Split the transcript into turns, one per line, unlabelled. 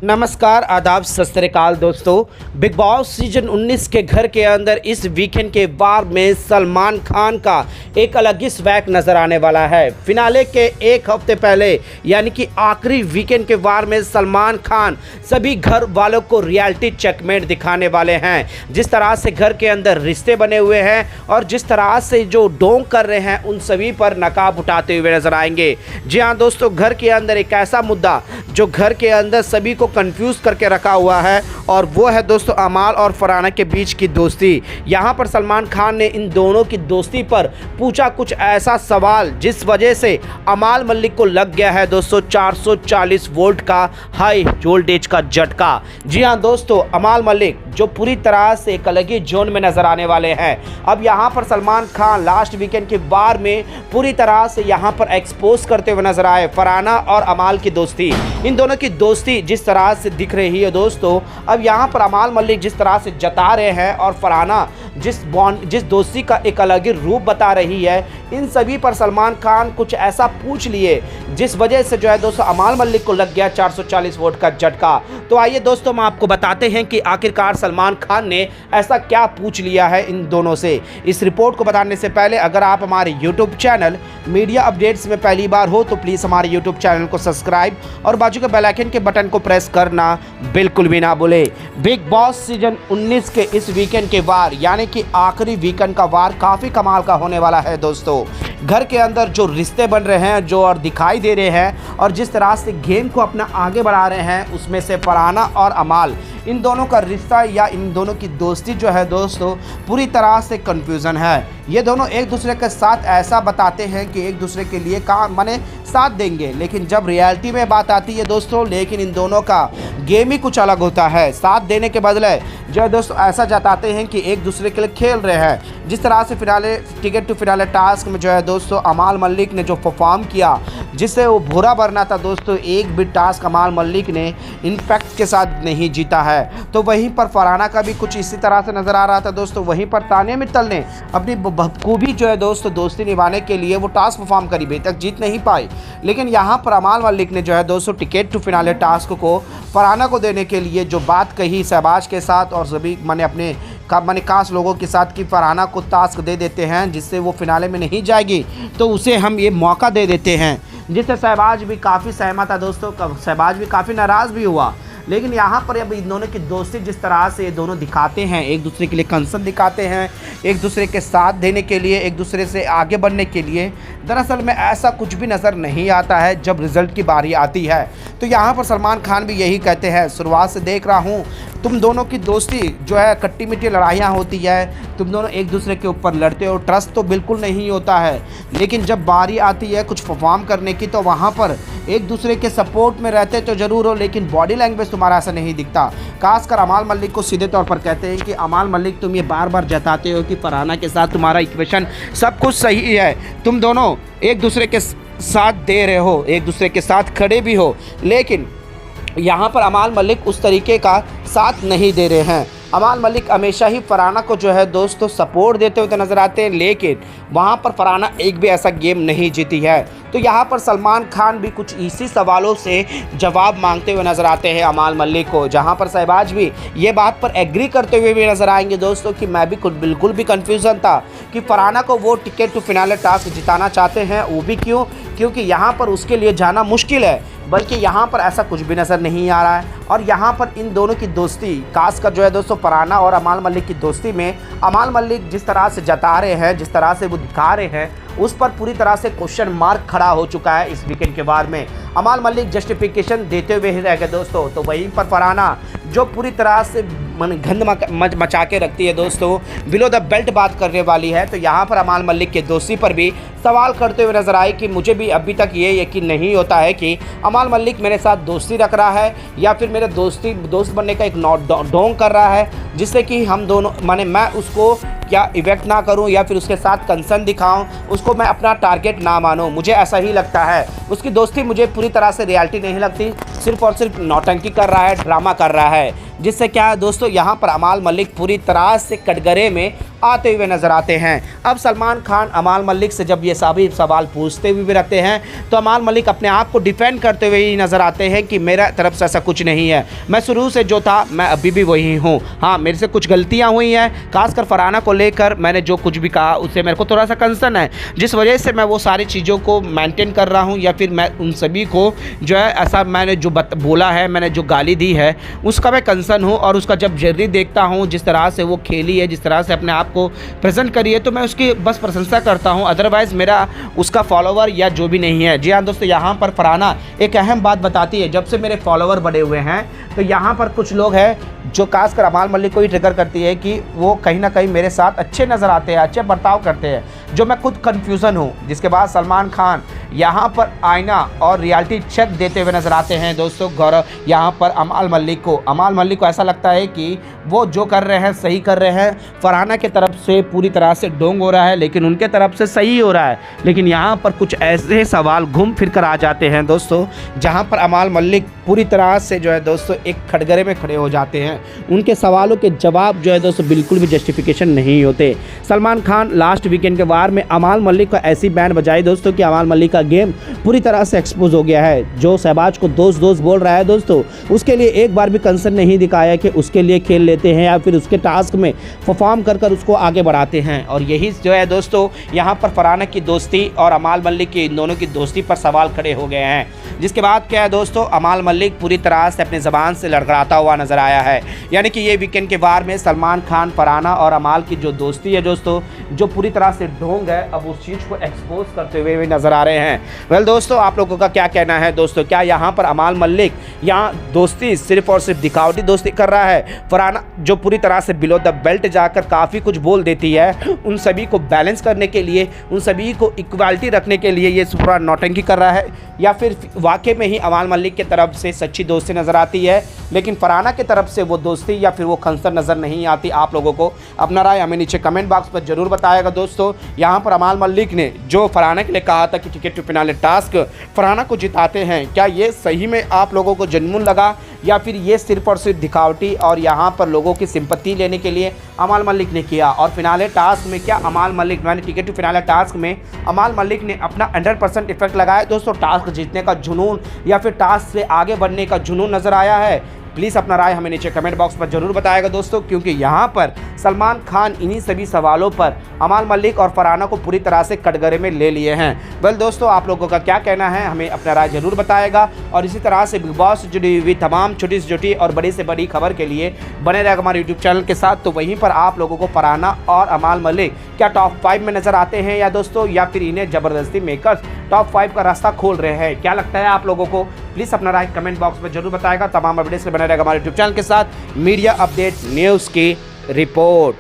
नमस्कार, आदाब, सत श्री अकाल दोस्तों। बिग बॉस सीजन 19 के घर के अंदर इस वीकेंड के वार में सलमान खान का एक अलग ही स्वैग नजर आने वाला है। फिनाले के एक हफ्ते पहले यानी कि आखिरी वीकेंड के वार में सलमान खान सभी घर वालों को रियलिटी चेकमेट दिखाने वाले हैं। जिस तरह से घर के अंदर रिश्ते बने हुए हैं और जिस तरह से जो डोंग कर रहे हैं उन सभी पर नकाब उठाते हुए नजर आएंगे। जी हाँ दोस्तों, घर के अंदर एक ऐसा मुद्दा जो घर के अंदर सभी को कंफ्यूज करके रखा हुआ है और वो है दोस्तों अमाल और फरहाना के बीच की दोस्ती। यहाँ पर सलमान खान ने इन दोनों की दोस्ती पर पूछा कुछ ऐसा सवाल जिस वजह से अमाल मलिक को लग गया है दोस्तों 440 वोल्ट का हाई वोल्टेज का झटका। जी हाँ दोस्तों, अमाल मलिक जो पूरी तरह से एक अलग ही जोन में नजर आने वाले हैं। अब यहाँ पर सलमान खान लास्ट वीकेंड के वार में पूरी तरह से यहाँ पर एक्सपोज करते हुए नजर आए फरहाना और अमाल की दोस्ती। इन दोनों की दोस्ती जिस तरह से दिख रही है दोस्तों, अब यहाँ पर अमाल मलिक जिस तरह से जता रहे हैं और फरहाना जिस दोस्ती का एक अलग ही रूप बता रही है, इन सभी पर सलमान खान कुछ ऐसा पूछ लिए जिस वजह से जो है दोस्तों अमाल मलिक को लग गया 440 वोल्ट का झटका। तो आइए दोस्तों, हम आपको बताते हैं कि आखिरकार सलमान खान ने ऐसा क्या पूछ लिया है इन दोनों से। इस रिपोर्ट को बताने से पहले अगर आप हमारे यूट्यूब चैनल मीडिया अपडेट्स में पहली बार हो तो प्लीज़ हमारे यूट्यूब चैनल को सब्सक्राइब और बाजू के बेल आइकन के बटन को प्रेस करना बिल्कुल भी ना भूले। बिग बॉस सीजन 19 के इस वीकेंड के वार यानी कि आखिरी वीकेंड का वार काफ़ी कमाल का होने वाला है दोस्तों। घर के अंदर जो रिश्ते बन रहे हैं जो और दिखाई दे रहे हैं और जिस तरह से गेम को अपना आगे बढ़ा रहे हैं, उसमें से फरहाना और अमाल इन दोनों का रिश्ता या इन दोनों की दोस्ती जो है दोस्तों पूरी तरह से कंफ्यूजन है। ये दोनों एक दूसरे के साथ ऐसा बताते हैं कि एक दूसरे के लिए काम माने साथ देंगे, लेकिन जब रियलिटी में बात आती है दोस्तों, लेकिन इन दोनों का गेम ही कुछ अलग होता है। साथ देने के बदले जो है दोस्तों ऐसा जताते हैं कि एक दूसरे के लिए खेल रहे हैं। जिस तरह से finale ticket to finale task में जो है दोस्तों अमाल मलिक ने जो परफॉर्म किया जिससे वो बुरा भरना था दोस्तों, एक भी टास्क अमाल मलिक ने इम्पैक्ट के साथ नहीं जीता है। तो वहीं पर फरहाना का भी कुछ इसी तरह से नज़र आ रहा था दोस्तों। वहीं पर तानिया मित्तल ने अपनी बखूबी जो है दोस्तों दोस्ती निभाने के लिए वो टास्क परफॉर्म करी, अभी तक जीत नहीं पाई। लेकिन यहाँ पर अमाल मलिक ने जो है दोस्तों टिकट टू फिनाले टास्क को फरहाना को देने के लिए जो बात कही शहबाज के साथ और सभी अपने खास लोगों के साथ कि फरहाना को टास्क दे देते हैं जिससे वो फिनाले में नहीं जाएगी, तो उसे हम ये मौका दे देते हैं, जिससे शहबाज भी काफ़ी सहमत था दोस्तों। शहबाज भी काफ़ी नाराज़ भी हुआ। लेकिन यहाँ पर अब इन दोनों की दोस्ती जिस तरह से ये दोनों दिखाते हैं, एक दूसरे के लिए कंसर्न दिखाते हैं, एक दूसरे के साथ देने के लिए, एक दूसरे से आगे बढ़ने के लिए, दरअसल में ऐसा कुछ भी नज़र नहीं आता है जब रिज़ल्ट की बारी आती है। तो यहाँ पर सलमान खान भी यही कहते हैं, शुरुआत से देख रहा हूँ तुम दोनों की दोस्ती जो है खट्टी मीठी लड़ाइयाँ होती है, तुम दोनों एक दूसरे के ऊपर लड़ते हो, ट्रस्ट तो बिल्कुल नहीं होता है। लेकिन जब बारी आती है कुछ परफॉर्म करने की तो वहाँ पर एक दूसरे के सपोर्ट में रहते तो ज़रूर हो, लेकिन बॉडी लैंग्वेज तुम्हारा ऐसा नहीं दिखता। खासकर अमाल मलिक को सीधे तौर पर कहते हैं कि अमाल मलिक तुम ये बार बार जताते हो कि फरहाना के साथ तुम्हारा इक्वेशन सब कुछ सही है, तुम दोनों एक दूसरे के साथ दे रहे हो, एक दूसरे के साथ खड़े भी हो, लेकिन यहाँ पर अमाल मलिक उस तरीके का साथ नहीं दे रहे हैं। अमाल मलिक हमेशा ही फरहाना को जो है दोस्तों सपोर्ट देते हुए तो नज़र आते हैं, लेकिन वहाँ पर फरहाना एक भी ऐसा गेम नहीं जीती है। तो यहाँ पर सलमान खान भी कुछ इसी सवालों से जवाब मांगते हुए नज़र आते हैं अमाल मलिक को, जहाँ पर शहबाज भी ये बात पर एग्री करते हुए भी नज़र आएंगे दोस्तों कि मैं भी बिल्कुल भी कन्फ्यूज़न था कि फरहाना को वो टिकट टू फिनाले टास्क जिताना चाहते हैं, वो भी क्योंकि यहाँ पर उसके लिए जाना मुश्किल है, बल्कि यहाँ पर ऐसा कुछ भी नज़र नहीं आ रहा है। और यहाँ पर इन दोनों की दोस्ती खासकर जो है दोस्तों फरहाना और अमाल मलिक की दोस्ती में अमाल मलिक जिस तरह से जता रहे हैं, जिस तरह से वो दिखा रहे हैं, उस पर पूरी तरह से क्वेश्चन मार्क खड़ा हो चुका है इस वीकेंड के वार में। अमाल मलिक जस्टिफिकेशन देते हुए ही रह गए दोस्तों। तो वहीं पर फरहाना जो पूरी तरह से गंद मचा के रखती है दोस्तों, बिलो द बेल्ट बात करने वाली है। तो यहाँ पर अमाल मलिक के दोस्ती पर भी सवाल करते हुए नजर आए कि मुझे भी अभी तक ये यकीन नहीं होता है कि अमाल मलिक मेरे साथ दोस्ती रख रहा है या फिर मेरे दोस्त बनने का एक ढोंग कर रहा है, जिससे कि हम दोनों मैं उसको क्या इवेक्ट ना करूं या फिर उसके साथ कंसर्न दिखाऊं, उसको मैं अपना टारगेट ना मानूं। मुझे ऐसा ही लगता है। उसकी दोस्ती मुझे पूरी तरह से रियलिटी नहीं लगती, सिर्फ और सिर्फ नौटंकी कर रहा है, ड्रामा कर रहा है, जिससे क्या है दोस्तों यहाँ पर अमाल मलिक पूरी तरह से कटघरे में आते हुए नजर आते हैं। अब सलमान खान अमाल मलिक से जब ये सभी सवाल पूछते हुए भी रहते हैं तो अमाल मलिक अपने आप को डिफेंड करते हुए ही नजर आते हैं कि मेरा तरफ से ऐसा कुछ नहीं है, मैं शुरू से जो था मैं अभी भी वही हूँ। हाँ, मेरे से कुछ गलतियाँ हुई हैं, खासकर फरहाना को लेकर मैंने जो कुछ भी कहा उससे मेरे को थोड़ा सा कंसर्न है, जिस वजह से मैं वो सारी चीज़ों को मेंटेन कर रहा हूँ, या फिर मैं उन सभी को जो है ऐसा मैंने जो बोला है, मैंने जो गाली दी है उसका मैं कंसर्न हूँ। और उसका जब जर्नी देखता हूँ, जिस तरह से वो खेली है, जिस तरह से अपने आप को प्रेजेंट करी है, तो मैं उसकी बस प्रशंसा करता हूँ। अदरवाइज़ मेरा उसका फॉलोवर या जो भी नहीं है। जी हाँ दोस्तों, यहाँ पर फरहाना एक अहम बात बताती है, जब से मेरे फॉलोवर बढ़े हुए हैं तो यहाँ पर कुछ लोग हैं जो खासकर अमाल मलिक को ही ट्रिगर करती है कि वो कहीं ना कहीं मेरे साथ अच्छे नज़र आते हैं, अच्छे बर्ताव करते हैं, जो मैं खुद कन्फ्यूज़न हूँ। जिसके बाद सलमान खान यहाँ पर आईना और रियलिटी चेक देते हुए नज़र आते हैं दोस्तों। गौरव यहाँ पर अमाल मलिक को ऐसा लगता है कि वो जो कर रहे हैं सही कर रहे हैं। फरहाना की तरफ से पूरी तरह से ढोंग हो रहा है, लेकिन उनके तरफ से सही हो रहा है। लेकिन यहाँ पर कुछ ऐसे सवाल घूम फिर कर आ जाते हैं दोस्तों, जहाँ पर अमाल मलिक पूरी तरह से जो है दोस्तों एक खटगरे में खड़े हो जाते हैं। उनके सवालों के जवाब जो है दोस्तों बिल्कुल भी जस्टिफिकेशन नहीं होते। सलमान खान लास्ट वीकेंड के वार में अमाल मलिक को ऐसी बैंड बजाई दोस्तों कि अमाल मलिक का गेम पूरी तरह से एक्सपोज हो गया है। जो शहबाज को दोस्त बोल रहा है दोस्तों, उसके लिए एक बार भी कंसर्न नहीं दिखाया कि उसके लिए खेल लेते हैं या फिर उसके टास्क में परफॉर्म कर उसको आगे बढ़ाते हैं। और यही जो है दोस्तों यहाँ पर फरहाना की दोस्ती और अमाल मलिक की, इन दोनों की दोस्ती पर सवाल खड़े हो गए हैं। जिसके बाद क्या है दोस्तों, अमाल मलिक पूरी तरह से अपनी ज़बान से लड़खड़ाता हुआ नजर आया है। यानी कि ये वीकेंड के वार में सलमान खान, फरहाना और अमाल की जो दोस्ती है दोस्तों, जो पूरी तरह से ढोंग है, अब उस चीज़ को एक्सपोज करते हुए भी नजर आ रहे हैं। वेल दोस्तों, आप लोगों का क्या कहना है दोस्तों? क्या यहाँ पर अमाल मलिक यहाँ दोस्ती सिर्फ और सिर्फ दिखावटी दोस्ती कर रहा है? फरहाना जो पूरी तरह से बिलो द बेल्ट जाकर काफ़ी कुछ बोल देती है, उन सभी को बैलेंस करने के लिए, उन सभी को इक्वालिटी रखने के लिए ये पूरा नौटंकी कर रहा है, या फिर वाकई में ही अमाल मलिक की तरफ से सच्ची दोस्ती नज़र आती है, लेकिन फरहाना की तरफ से वो दोस्ती या फिर वो खंसर नज़र नहीं आती? आप लोगों को अपना राय हमें नीचे कमेंट बॉक्स पर जरूर बताएगा दोस्तों। यहाँ पर अमाल मलिक ने जो फरहाना के लिए कहा था कि ticket to finale task Farhana को जिताते हैं, क्या ये सही में आप लोगों को जेन्युइन लगा, या फिर ये सिर्फ और सिर्फ दिखावटी और यहाँ पर लोगों की सिंपत्ति लेने के लिए अमाल मलिक ने किया? और फिनाले टास्क में क्या अमाल मलिक, मैंने टिकट टू फिनाले टास्क में अमाल मलिक ने अपना 100% इफेक्ट लगाया दोस्तों? टास्क जीतने का जुनून या फिर टास्क से आगे बढ़ने का जुनून नज़र आया है? प्लीज़ अपना राय हमें नीचे कमेंट बॉक्स पर जरूर बताएगा दोस्तों, क्योंकि यहाँ पर सलमान खान इन्हीं सभी सवालों पर अमाल मलिक और फरहाना को पूरी तरह से कटघरे में ले लिए हैं। वेल दोस्तों, आप लोगों का क्या कहना है हमें अपना राय जरूर बताएगा। और इसी तरह से बिग बॉस से जुड़ी हुई तमाम छोटी से छोटी और बड़ी से बड़ी खबर के लिए बने रहेगा हमारे यूट्यूब चैनल के साथ। तो वहीं पर आप लोगों को फरहाना और अमाल मलिक क्या टॉप 5 में नजर आते हैं या दोस्तों, या फिर इन्हें ज़बरदस्ती मेकर्स टॉप 5 का रास्ता खोल रहे हैं? क्या लगता है आप लोगों को? प्लीज़ अपना राय कमेंट बॉक्स में जरूर बताएगा। तमाम अपडेट्स से बने रहेगा हमारे यूट्यूब चैनल के साथ। मीडिया अपडेट न्यूज़ की रिपोर्ट।